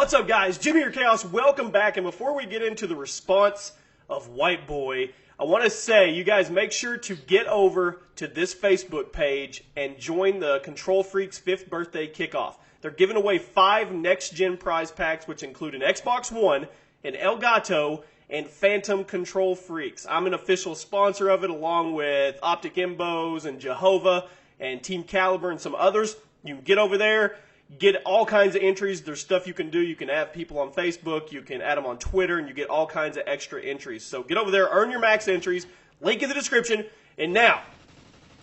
What's up, guys? Jimmy or Chaos, welcome back. And before we get into the response of White Boy, I want to say, you guys make sure to get over to this Facebook page and join the Control Freaks 5th birthday kickoff. They're giving away 5 next-gen prize packs, which include an Xbox One, an Elgato, and Phantom Control Freaks. I'm an official sponsor of it, along with Optic Imbos and Jehovah and Team Caliber and some others. You can get over there, get all kinds of entries. There's stuff you can do. You can add people on Facebook. You can add them on Twitter, and you get all kinds of extra entries. So get over there, earn your max entries. Link in the description. And now,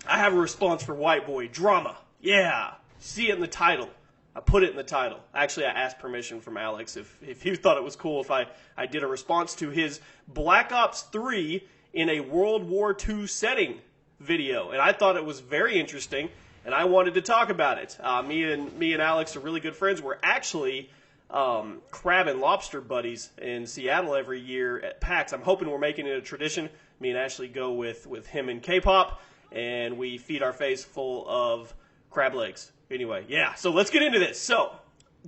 I have a response for White Boy. Drama. Yeah. See it in the title. I put it in the title. Actually, I asked permission from Alex if he thought it was cool if I did a response to his Black Ops 3 in a World War II setting video. And I thought it was very interesting, and I wanted to talk about it. Me and Alex are really good friends. We're actually crab and lobster buddies in Seattle every year at PAX. I'm hoping we're making it a tradition. Me and Ashley go with him and K-pop, and we feed our face full of crab legs. Anyway, yeah, so let's get into this. So,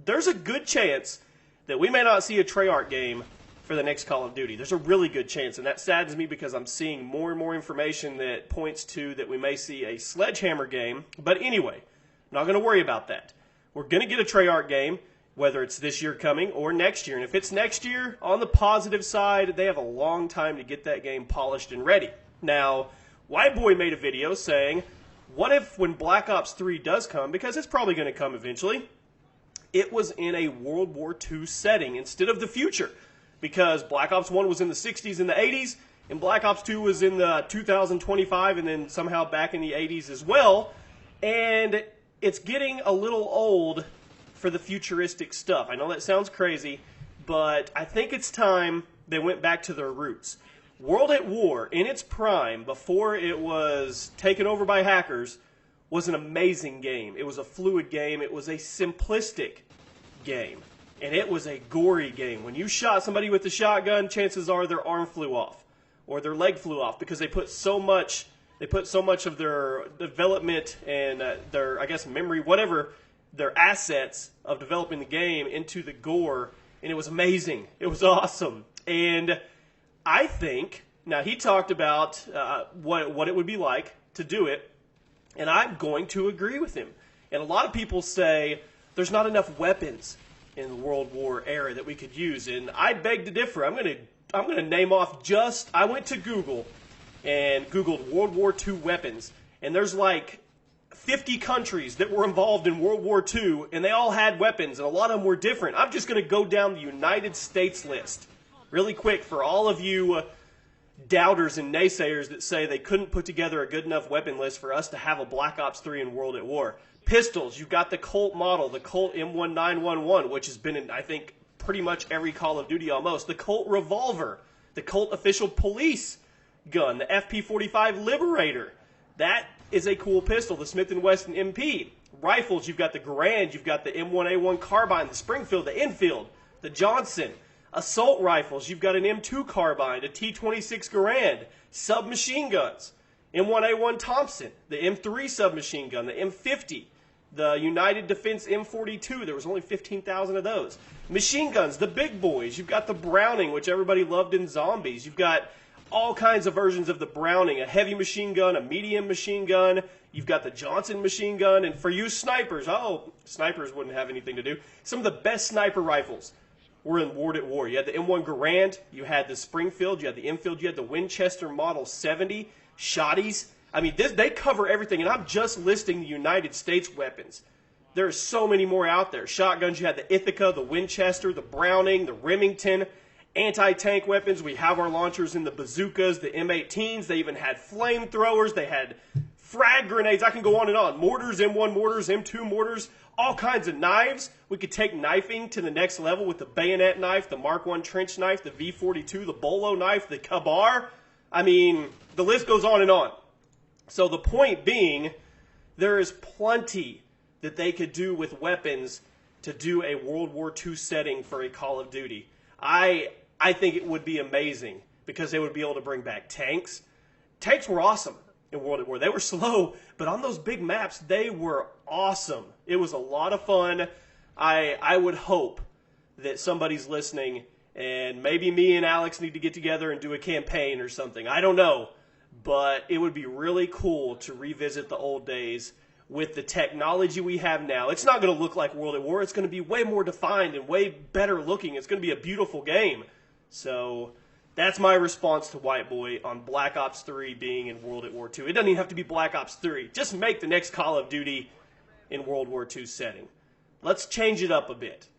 there's a good chance that we may not see a Treyarch game for the next Call of Duty. There's a really good chance, and that saddens me because I'm seeing more and more information that points to that we may see a Sledgehammer game. But anyway, not going to worry about that. We're going to get a Treyarch game, whether it's this year coming or next year. And if it's next year, on the positive side, they have a long time to get that game polished and ready. Now, White Boy made a video saying, what if when Black Ops 3 does come, because it's probably going to come eventually, it was in a World War II setting instead of the future? Because Black Ops 1 was in the 60s and the 80s, and Black Ops 2 was in the 2025 and then somehow back in the 80s as well. And it's getting a little old for the futuristic stuff. I know that sounds crazy, but I think it's time they went back to their roots. World at War, in its prime, before it was taken over by hackers, was an amazing game. It was a fluid game. It was a simplistic game. And it was a gory game. When you shot somebody with a shotgun, chances are their arm flew off or their leg flew off because they put so much of their development and their, I guess, memory, whatever, their assets of developing the game into the gore, and it was amazing. It was awesome. And I think, now he talked about what it would be like to do it, and I'm going to agree with him. And a lot of people say there's not enough weapons in the World War era that we could use, and I beg to differ. I'm gonna name off I went to Google and Googled World War II weapons, and there's like 50 countries that were involved in World War II, and they all had weapons, and a lot of them were different. I'm just gonna go down the United States list really quick for all of you doubters and naysayers that say they couldn't put together a good enough weapon list for us to have a Black Ops 3 in World at War. Pistols, you've got the Colt model, the Colt M1911, which has been in, I think, pretty much every Call of Duty almost. The Colt revolver, the Colt official police gun, the FP45 Liberator. That is a cool pistol, the Smith & Wesson MP. Rifles, you've got the Garand, you've got the M1A1 carbine, the Springfield, the Enfield, the Johnson. Assault rifles, you've got an M2 carbine, a T26 Garand, submachine guns, M1A1 Thompson, the M3 submachine gun, the M50, the United Defense M42, there was only 15,000 of those. Machine guns, the big boys, you've got the Browning, which everybody loved in Zombies, you've got all kinds of versions of the Browning, a heavy machine gun, a medium machine gun, you've got the Johnson machine gun, and for you snipers, snipers wouldn't have anything to do, some of the best sniper rifles were in World at War. You had the M1 Garand, you had the Springfield, you had the Enfield, you had the Winchester Model 70, shotties. I mean, they cover everything, and I'm just listing the United States weapons. There are so many more out there. Shotguns, you had the Ithaca, the Winchester, the Browning, the Remington. Anti-tank weapons, we have our launchers in the bazookas, the M18s. They even had flamethrowers. They had frag grenades. I can go on and on. Mortars, M1 mortars, M2 mortars, all kinds of knives. We could take knifing to the next level with the bayonet knife, the Mark I trench knife, the V42, the Bolo knife, the Kabar. I mean, the list goes on and on. So the point being, there is plenty that they could do with weapons to do a World War II setting for a Call of Duty. I think it would be amazing because they would be able to bring back tanks. Tanks were awesome in World at War. They were slow, but on those big maps, they were awesome. It was a lot of fun. I would hope that somebody's listening, and maybe me and Alex need to get together and do a campaign or something. I don't know, but it would be really cool to revisit the old days with the technology we have now. It's not going to look like World at War. It's going to be way more defined and way better looking. It's going to be a beautiful game. So that's my response to White Boy on Black Ops 3 being in World at War 2. It doesn't even have to be Black Ops 3. Just make the next Call of Duty in World War 2 setting. Let's change it up a bit.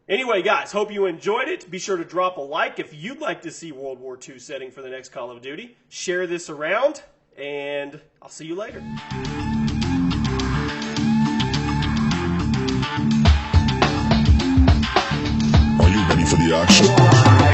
Anyway, guys, hope you enjoyed it. Be sure to drop a like if you'd like to see World War II setting for the next Call of Duty. Share this around, and I'll see you later. Are you ready for the action?